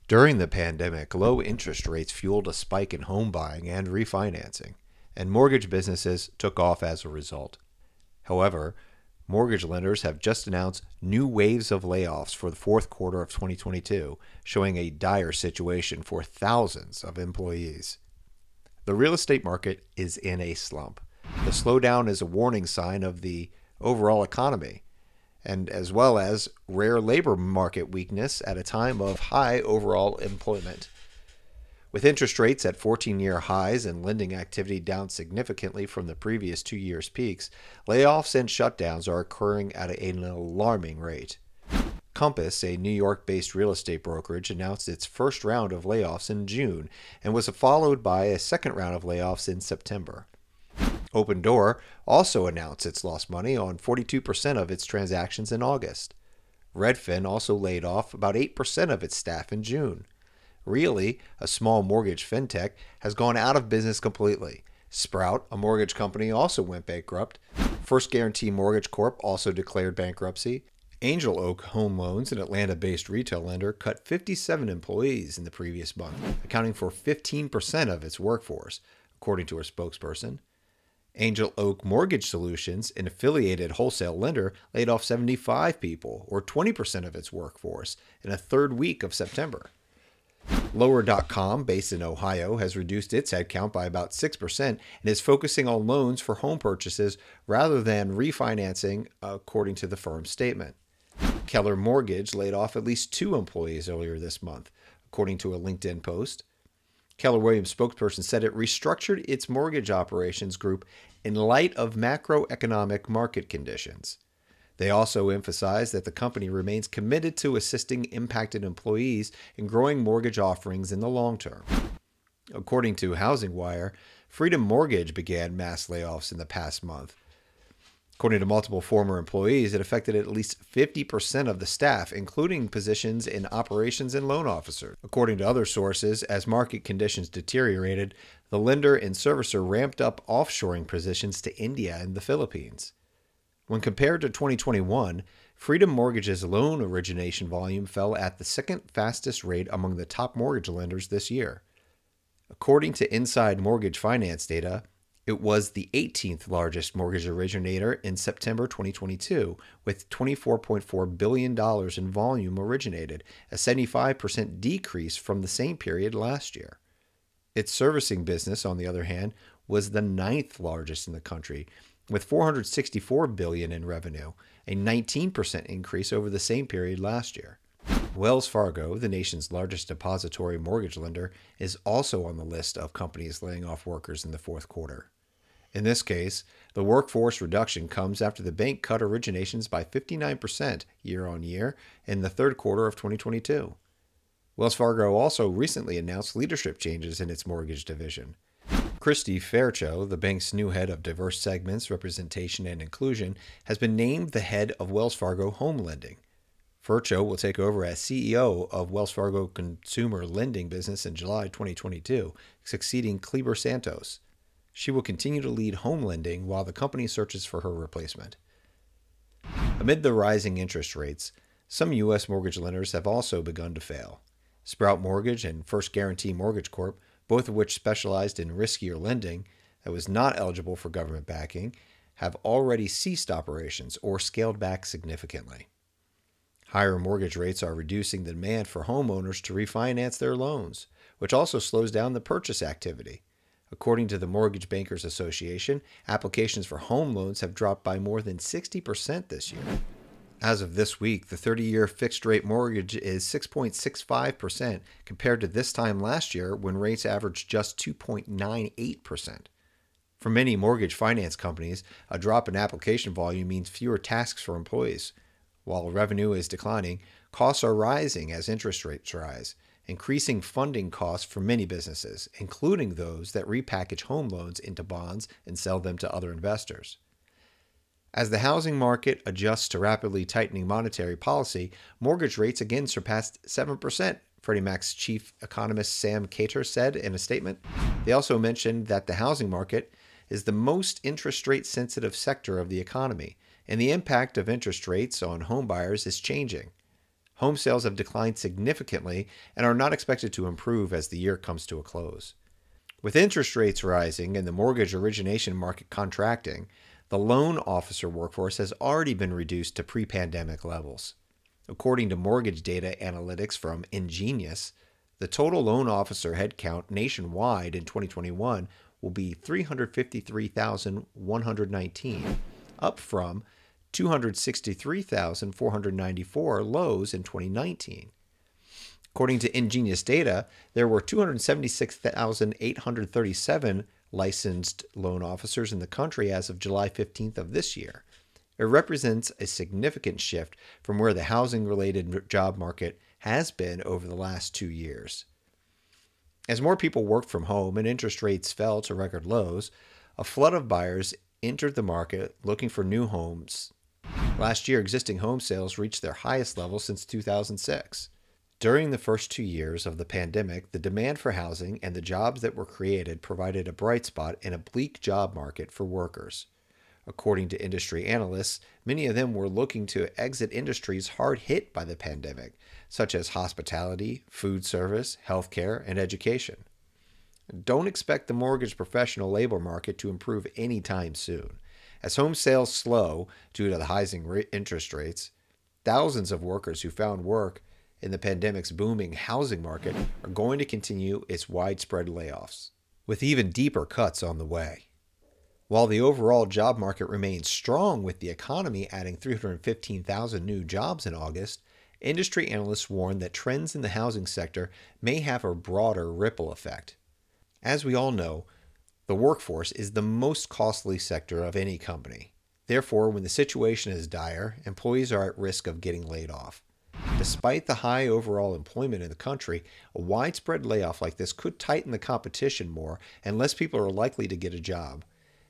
During the pandemic, low interest rates fueled a spike in home buying and refinancing, and mortgage businesses took off as a result. However, mortgage lenders have just announced new waves of layoffs for the fourth quarter of 2022, showing a dire situation for thousands of employees. The real estate market is in a slump. The slowdown is a warning sign of the overall economy, and as well as rare labor market weakness at a time of high overall employment. With interest rates at 14-year highs and lending activity down significantly from the previous 2 years' peaks, layoffs and shutdowns are occurring at an alarming rate. Compass, a New York-based real estate brokerage, announced its first round of layoffs in June and was followed by a second round of layoffs in September. Opendoor also announced it's lost money on 42% of its transactions in August. Redfin also laid off about 8% of its staff in June. Really, a small mortgage fintech, has gone out of business completely. Sprout, a mortgage company, also went bankrupt. First Guarantee Mortgage Corp also declared bankruptcy. Angel Oak Home Loans, an Atlanta-based retail lender, cut 57 employees in the previous month, accounting for 15% of its workforce, according to a spokesperson. Angel Oak Mortgage Solutions, an affiliated wholesale lender, laid off 75 people, or 20% of its workforce, in the third week of September. Lower.com, based in Ohio, has reduced its headcount by about 6% and is focusing on loans for home purchases rather than refinancing, according to the firm's statement. Keller Mortgage laid off at least 2 employees earlier this month, according to a LinkedIn post. Keller Williams spokesperson said it restructured its mortgage operations group in light of macroeconomic market conditions. They also emphasized that the company remains committed to assisting impacted employees in growing mortgage offerings in the long term. According to Housing Wire, Freedom Mortgage began mass layoffs in the past month. According to multiple former employees, it affected at least 50% of the staff, including positions in operations and loan officers. According to other sources, as market conditions deteriorated, the lender and servicer ramped up offshoring positions to India and the Philippines. When compared to 2021, Freedom Mortgage's loan origination volume fell at the second fastest rate among the top mortgage lenders this year. According to Inside Mortgage Finance data, it was the 18th largest mortgage originator in September 2022, with $24.4 billion in volume originated, a 75% decrease from the same period last year. Its servicing business, on the other hand, was the 9th largest in the country, with $464 billion in revenue, a 19% increase over the same period last year. Wells Fargo, the nation's largest depository mortgage lender, is also on the list of companies laying off workers in the fourth quarter. In this case, the workforce reduction comes after the bank cut originations by 59% year-on-year in the third quarter of 2022. Wells Fargo also recently announced leadership changes in its mortgage division. Christy Fairchow, the bank's new head of diverse segments, representation, and inclusion, has been named the head of Wells Fargo Home Lending. Fairchow will take over as CEO of Wells Fargo Consumer Lending Business in July 2022, succeeding Kleber Santos. She will continue to lead home lending while the company searches for her replacement. Amid the rising interest rates, some U.S. mortgage lenders have also begun to fail. Sprout Mortgage and First Guarantee Mortgage Corp., both of which specialized in riskier lending that was not eligible for government backing, have already ceased operations or scaled back significantly. Higher mortgage rates are reducing the demand for homeowners to refinance their loans, which also slows down the purchase activity. According to the Mortgage Bankers Association, applications for home loans have dropped by more than 60% this year. As of this week, the 30-year fixed-rate mortgage is 6.65% compared to this time last year when rates averaged just 2.98%. For many mortgage finance companies, a drop in application volume means fewer tasks for employees. While revenue is declining, costs are rising as interest rates rise, increasing funding costs for many businesses, including those that repackage home loans into bonds and sell them to other investors. As the housing market adjusts to rapidly tightening monetary policy, mortgage rates again surpassed 7%, Freddie Mac's chief economist Sam Cater said in a statement. They also mentioned that the housing market is the most interest rate sensitive sector of the economy, and the impact of interest rates on home buyers is changing. Home sales have declined significantly and are not expected to improve as the year comes to a close. With interest rates rising and the mortgage origination market contracting, the loan officer workforce has already been reduced to pre-pandemic levels. According to mortgage data analytics from Ingenious, the total loan officer headcount nationwide in 2021 will be 353,119, up from 263,494 lows in 2019. According to Ingenious data, there were 276,837 licensed loan officers in the country as of July 15th of this year. It represents a significant shift from where the housing-related job market has been over the last 2 years. As more people worked from home and interest rates fell to record lows, a flood of buyers entered the market looking for new homes. Last year, existing home sales reached their highest level since 2006. During the first 2 years of the pandemic, the demand for housing and the jobs that were created provided a bright spot in a bleak job market for workers. According to industry analysts, many of them were looking to exit industries hard hit by the pandemic, such as hospitality, food service, healthcare, and education. Don't expect the mortgage professional labor market to improve anytime soon. As home sales slow due to the rising interest rates, thousands of workers who found work in the pandemic's booming housing market are going to continue its widespread layoffs, with even deeper cuts on the way. While the overall job market remains strong with the economy adding 315,000 new jobs in August, industry analysts warn that trends in the housing sector may have a broader ripple effect. As we all know, the workforce is the most costly sector of any company. Therefore, when the situation is dire, employees are at risk of getting laid off. Despite the high overall employment in the country, a widespread layoff like this could tighten the competition more and less people are likely to get a job.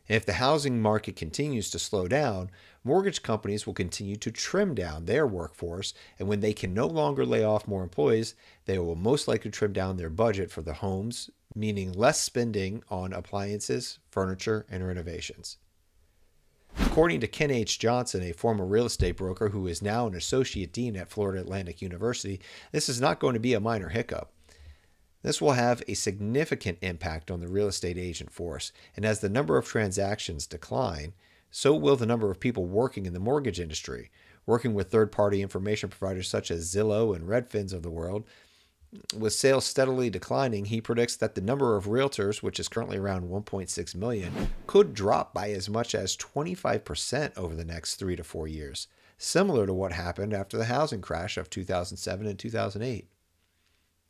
And if the housing market continues to slow down, mortgage companies will continue to trim down their workforce, and when they can no longer lay off more employees, they will most likely trim down their budget for the homes, meaning less spending on appliances, furniture, and renovations. According to Ken H. Johnson, a former real estate broker who is now an associate dean at Florida Atlantic University, this is not going to be a minor hiccup. This will have a significant impact on the real estate agent force, and as the number of transactions decline, so will the number of people working in the mortgage industry. Working with third-party information providers such as Zillow and Redfins of the world, with sales steadily declining, he predicts that the number of realtors, which is currently around 1.6 million, could drop by as much as 25% over the next 3 to 4 years, similar to what happened after the housing crash of 2007 and 2008.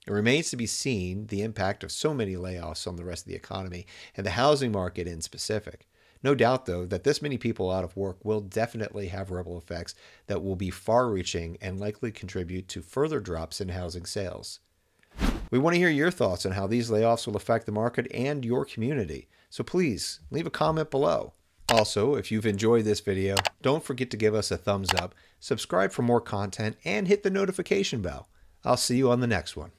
It remains to be seen the impact of so many layoffs on the rest of the economy and the housing market in specific. No doubt, though, that this many people out of work will definitely have ripple effects that will be far-reaching and likely contribute to further drops in housing sales. We want to hear your thoughts on how these layoffs will affect the market and your community, so please leave a comment below. Also, if you've enjoyed this video, don't forget to give us a thumbs up, subscribe for more content, and hit the notification bell. I'll see you on the next one.